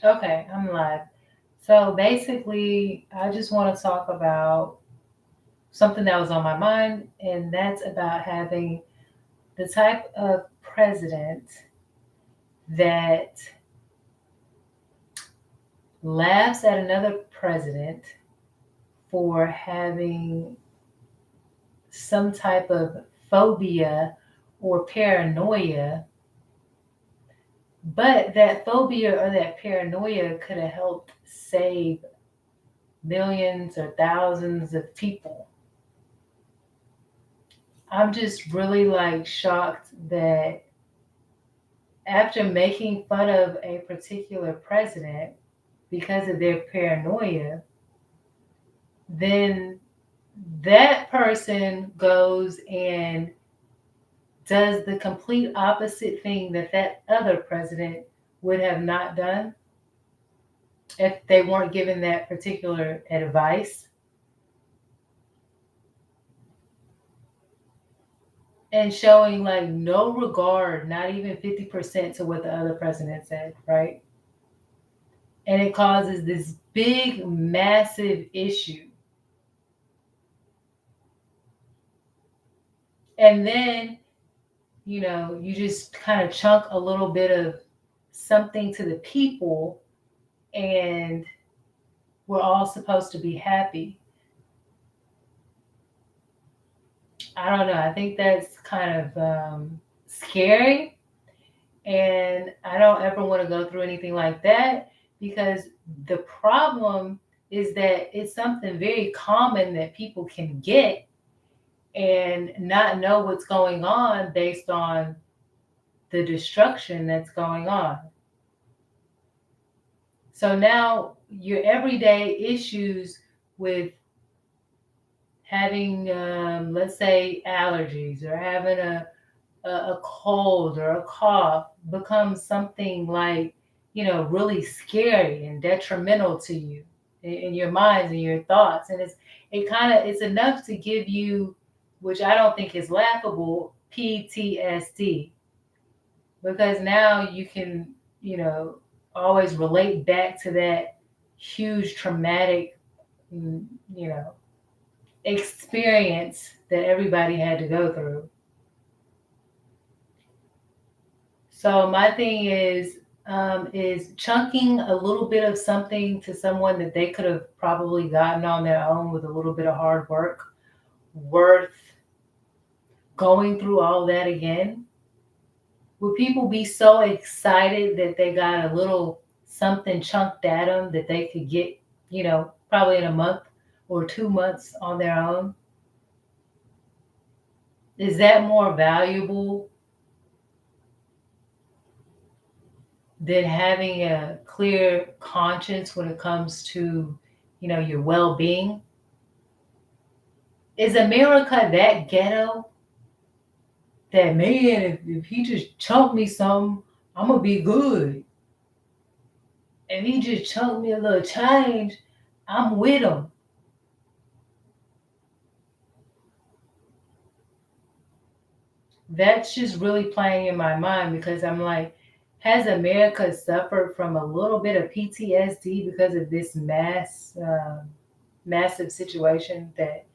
Okay, I'm live. So basically, I just want to talk about something that was on my mind, and that's about having the type of president that laughs at another president for having some type of phobia or paranoia, but that phobia or that paranoia could have helped save millions or thousands of people. I'm just really like shocked that after making fun of a particular president because of their paranoia, then that person goes and does the complete opposite thing that that other president would have not done if they weren't given that particular advice, and showing like no regard, not even 50% to what the other president said, right? And it causes this big, massive issue. And then, you just kind of chunk a little bit of something to the people, and we're all supposed to be happy. I don't know. I think that's kind of scary. And I don't ever want to go through anything like that, because the problem is that it's something very common that people can get and not know what's going on based on the destruction that's going on. So now your everyday issues with having, let's say, allergies or having a cold or a cough becomes something like, really scary and detrimental to you in your minds and your thoughts. And it's enough to give you, which I don't think is laughable, PTSD, because now you can, you know, always relate back to that huge traumatic, mm, you know, experience that everybody had to go through. So my thing is chunking a little bit of something to someone that they could have probably gotten on their own with a little bit of hard work, worth going through all that again. Would people be so excited that they got a little something chunked at them that they could get, probably in a month or 2 months on their own? Is that more valuable than having a clear conscience when it comes to, your well-being? Is America that ghetto that, man, if he just chunked me something, I'm gonna be good? If he just chunked me a little change, I'm with him. That's just really playing in my mind, because I'm like, has America suffered from a little bit of PTSD because of this massive situation that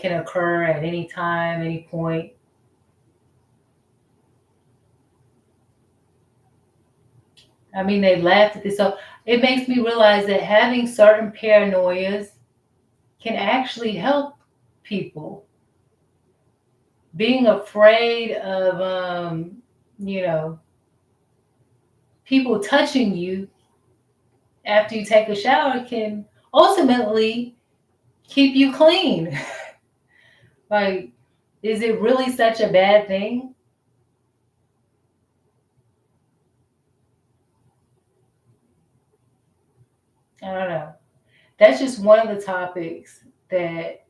can occur at any time, any point? I mean, they laughed at this. So it makes me realize that having certain paranoias can actually help people. Being afraid of, you know, people touching you after you take a shower can ultimately keep you clean. Like, is it really such a bad thing? I don't know. That's just one of the topics that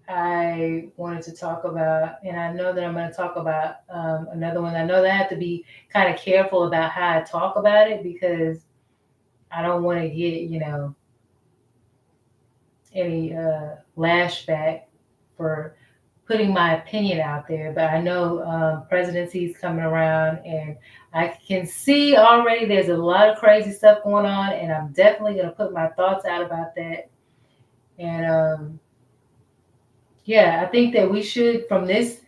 I wanted to talk about, and I know that I'm going to talk about another one. I know that I have to be kind of careful about how I talk about it, because I don't want to get, any lashback for putting my opinion out there, but I know presidency is coming around, and I can see already there's a lot of crazy stuff going on, and I'm definitely going to put my thoughts out about that. And yeah, I think that we should, from this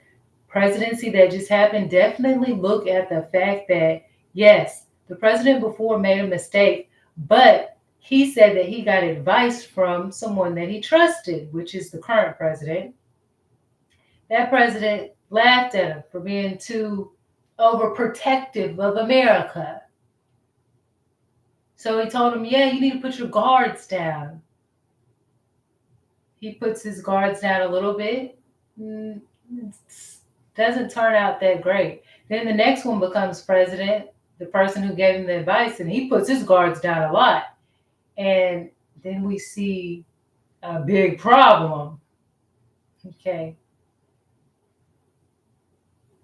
presidency that just happened, definitely look at the fact that, yes, the president before made a mistake, but he said that he got advice from someone that he trusted, which is the current president. That president laughed at him for being too overprotective of America. So he told him, yeah, you need to put your guards down. He puts his guards down a little bit. Mm, doesn't turn out that great. Then the next one becomes president, the person who gave him the advice, and he puts his guards down a lot. And then we see a big problem. Okay.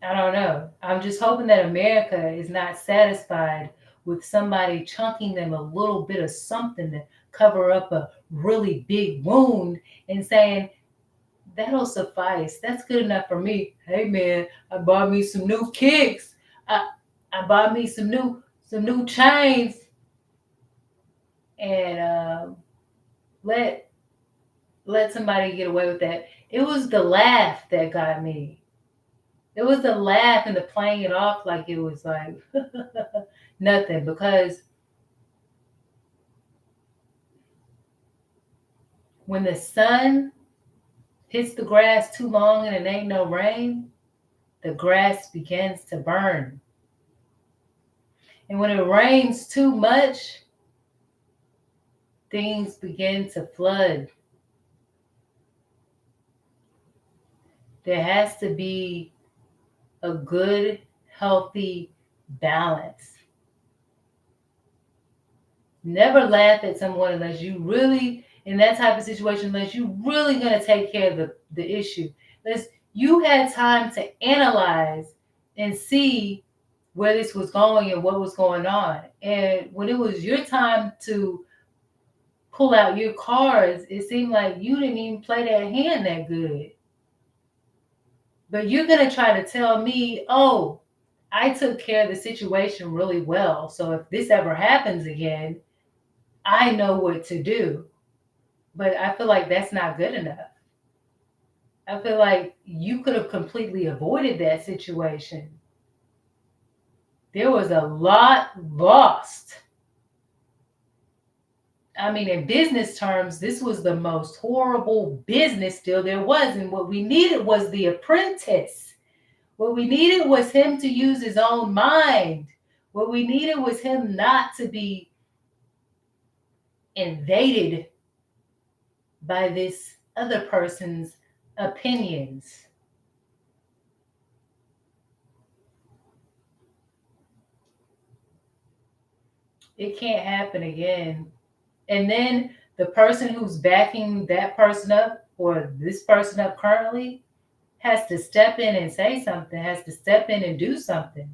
I don't know. I'm just hoping that America is not satisfied with somebody chunking them a little bit of something to cover up a really big wound and saying, that'll suffice. That's good enough for me. Hey man, I bought me some new kicks. I I bought me some new chains, and let let somebody get away with that. It was the laugh that got me. It was the laugh and the playing it off like it was like nothing. Because when the sun hits the grass too long and it ain't no rain, the grass begins to burn. And when it rains too much, things begin to flood. There has to be a good, healthy balance. Never laugh at someone unless you really, in that type of situation, unless you really going to take care of the issue. Unless you had time to analyze and see where this was going and what was going on. And when it was your time to pull out your cards, it seemed like you didn't even play that hand that good. But you're going to try to tell me, oh, I took care of the situation really well. So if this ever happens again, I know what to do. But I feel like that's not good enough. I feel like you could have completely avoided that situation. There was a lot lost. I mean, in business terms, this was the most horrible business deal there was. And what we needed was the apprentice. What we needed was him to use his own mind. What we needed was him not to be invaded by this other person's opinions. It can't happen again. And then the person who's backing that person up or this person up currently has to step in and say something, has to step in and do something.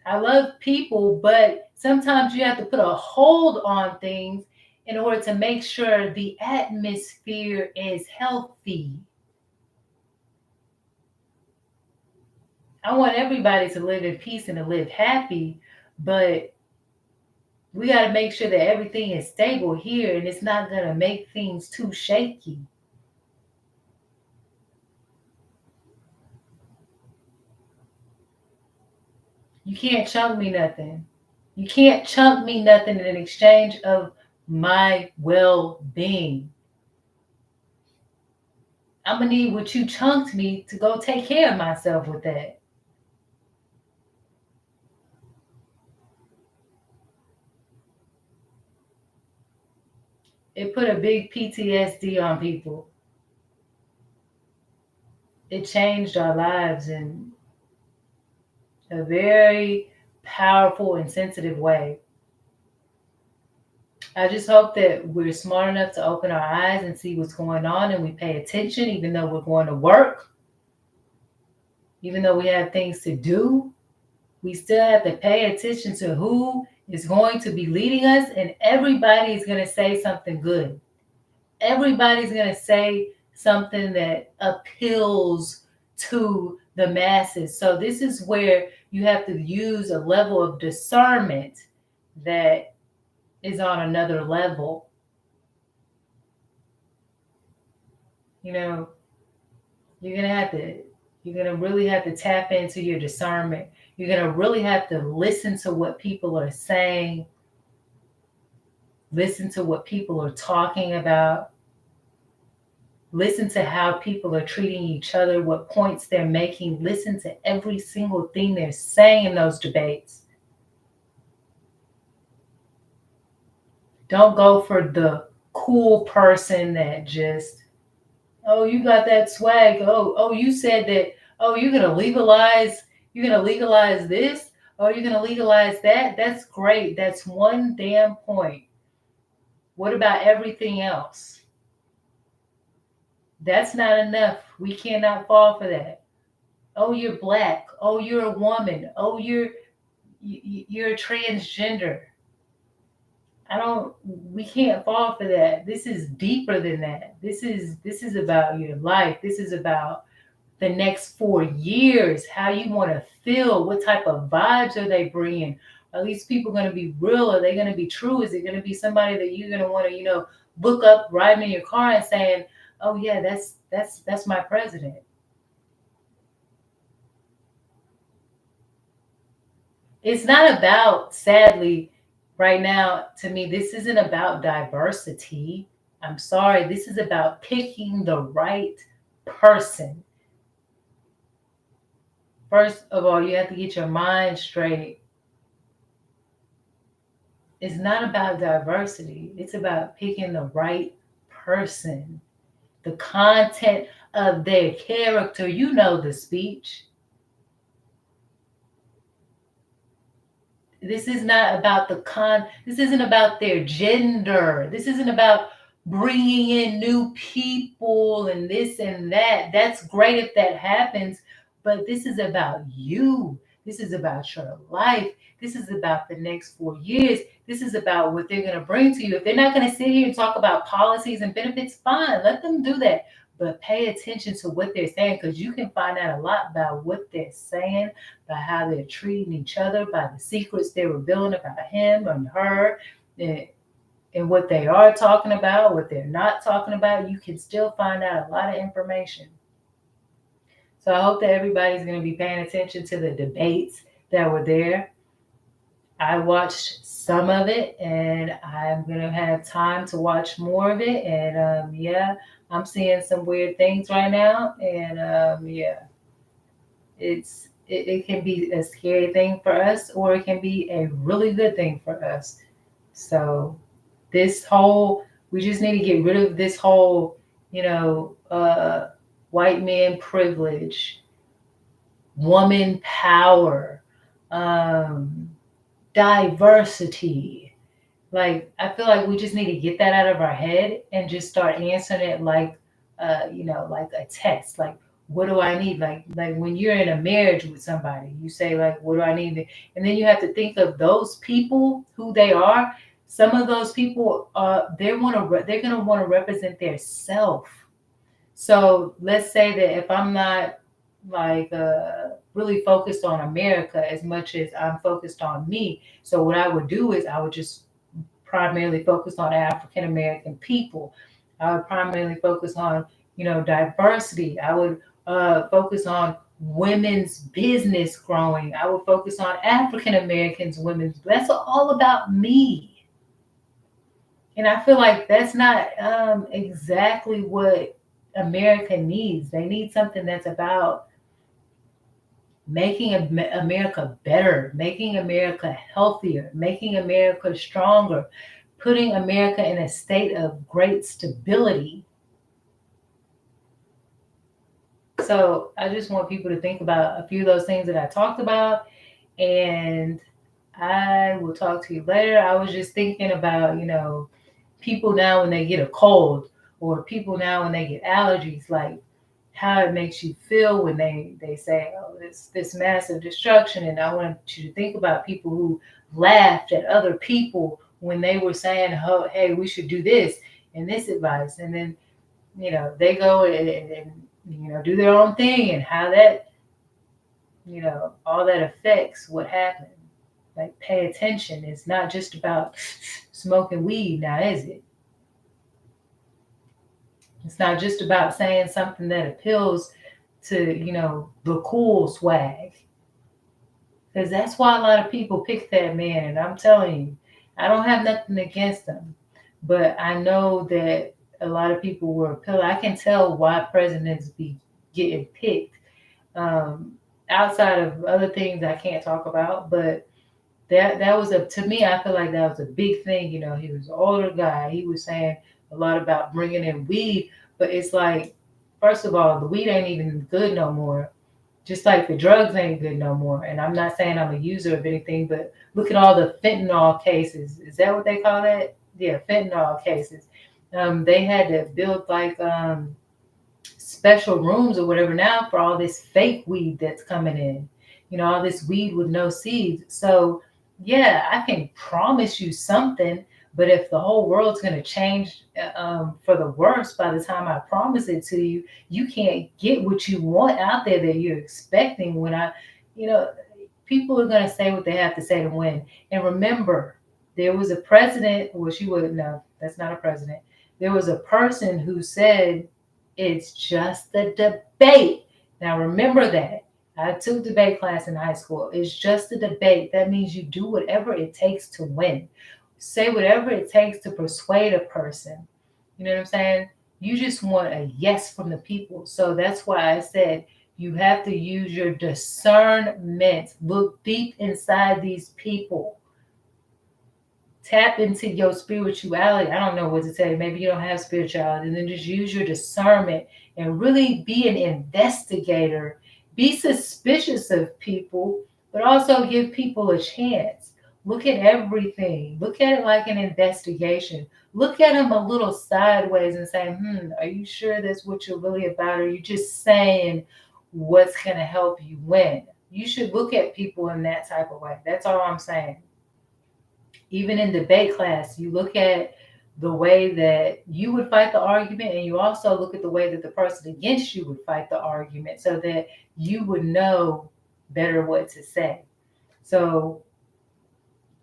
I love people, but sometimes you have to put a hold on things in order to make sure the atmosphere is healthy. I want everybody to live in peace and to live happy, but we got to make sure that everything is stable here and it's not going to make things too shaky. You can't chunk me nothing. You can't chunk me nothing in exchange of my well being. I'm going to need what you chunked me to go take care of myself with that. It put a big PTSD on people. It changed our lives in a very powerful and sensitive way. I just hope that we're smart enough to open our eyes and see what's going on and we pay attention, even though we're going to work, even though we have things to do. We still have to pay attention to who is going to be leading us, and everybody is going to say something good. Everybody's going to say something that appeals to the masses. So this is where you have to use a level of discernment that is on another level. You know, you're gonna have to you're gonna really have to tap into your discernment. You're gonna really have to listen to what people are saying, listen to what people are talking about, listen to how people are treating each other, what points they're making, listen to every single thing they're saying in those debates. Don't go for the cool person that just, oh, you got that swag. Oh, you said that, oh, you're gonna legalize this, oh, you're gonna legalize that. That's great. That's one damn point. What about everything else? That's not enough. We cannot fall for that. Oh, you're black. Oh, you're a woman. Oh, you're transgender. I don't we can't fall for that. This is deeper than that. This is about your life. This is about the next 4 years, how you want to feel, what type of vibes are they bringing? Are these people going to be real? Are they going to be true? Is it going to be somebody that you're going to want to, look up riding in your car and saying, "Oh yeah, that's my president." It's not about, sadly, right now, to me, this isn't about diversity. I'm sorry, this is about picking the right person. First of all, you have to get your mind straight. It's not about diversity, it's about picking the right person. The content of their character, the speech. This is not about this isn't about their gender. This isn't about bringing in new people and this and that. That's great if that happens, but this is about you. This is about your life. This is about the next 4 years. This is about what they're going to bring to you. If they're not going to sit here and talk about policies and benefits, fine, let them do that. But pay attention to what they're saying, because you can find out a lot about what they're saying, by how they're treating each other, by the secrets they're revealing about him and her, and, what they are talking about, what they're not talking about. You can still find out a lot of information. So I hope that everybody's going to be paying attention to the debates that were there. I watched some of it, and I'm going to have time to watch more of it. And yeah, I'm seeing some weird things right now. And yeah, it can be a scary thing for us, or it can be a really good thing for us. So we just need to get rid of this whole, white man privilege, woman power, um, diversity. Like, I feel like we just need to get that out of our head and just start answering it like, like a test. Like, what do I need? Like when you're in a marriage with somebody, you say like, what do I need? And then you have to think of those people, who they are. Some of those people, they're gonna want to represent their self. So let's say that if I'm not like really focused on America as much as I'm focused on me, so what I would do is I would just primarily focus on African American people. I would primarily focus on, diversity. I would focus on women's business growing. I would focus on African Americans, women's. That's all about me. And I feel like that's not exactly what America needs. They need something that's about making America better, making America healthier, making America stronger, putting America in a state of great stability. So I just want people to think about a few of those things that I talked about, and I will talk to you later. I was just thinking about, people now when they get a cold, or people now when they get allergies, like how it makes you feel when they say, oh, this massive destruction. And I want you to think about people who laughed at other people when they were saying, oh, hey, we should do this and this advice. And then they go and do their own thing, and how that, all that affects what happened. Like, pay attention. It's not just about smoking weed now, is it? It's not just about saying something that appeals to, the cool swag. Because that's why a lot of people pick that man. And I'm telling you, I don't have nothing against them. But I know that a lot of people were appealed. I can tell why presidents be getting picked. Um, Outside of other things I can't talk about, but that was to me, I feel like that was a big thing. He was an older guy. He was saying a lot about bringing in weed, but it's like, first of all, the weed ain't even good no more. Just like the drugs ain't good no more. And I'm not saying I'm a user of anything, but look at all the fentanyl cases. Is that what they call that? Yeah, fentanyl cases. They had to build like special rooms or whatever now for all this fake weed that's coming in. All this weed with no seeds. So, yeah, I can promise you something, but if the whole world's going to change for the worse by the time I promise it to you, you can't get what you want out there that you're expecting. You know, People are going to say what they have to say to win. And remember, there was a president, well, she wouldn't know. That's not a president. There was a person who said, it's just a debate. Now, remember that. I took debate class in high school. It's just a debate. That means you do whatever it takes to win. Say whatever it takes to persuade a person. You know what I'm saying? You just want a yes from the people. So that's why I said you have to use your discernment. Look deep inside these people. Tap into your spirituality. I don't know what to tell you. Maybe you don't have spirituality. And then just use your discernment and really be an investigator. Be suspicious of people, but also give people a chance. Look at everything. Look at it like an investigation. Look at them a little sideways and say, are you sure that's what you're really about? Or are you just saying what's going to help you win? You should look at people in that type of way. That's all I'm saying. Even in debate class, you look at the way that you would fight the argument, and you also look at the way that the person against you would fight the argument so that you would know better what to say. So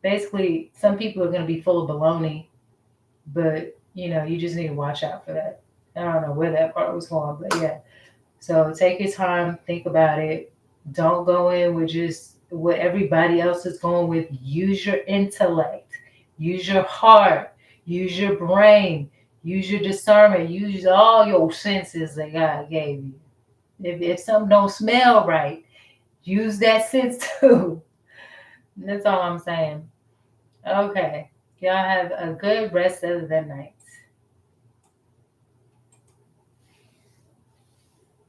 basically, some people are going to be full of baloney, but you just need to watch out for that. I don't know where that part was going, but yeah. So take your time, think about it. Don't go in with just what everybody else is going with. Use your intellect, use your heart, use your brain, use your discernment, use all your senses that God gave you. If something don't smell right, use that sense too. That's all I'm saying. Okay. Y'all have a good rest of the night.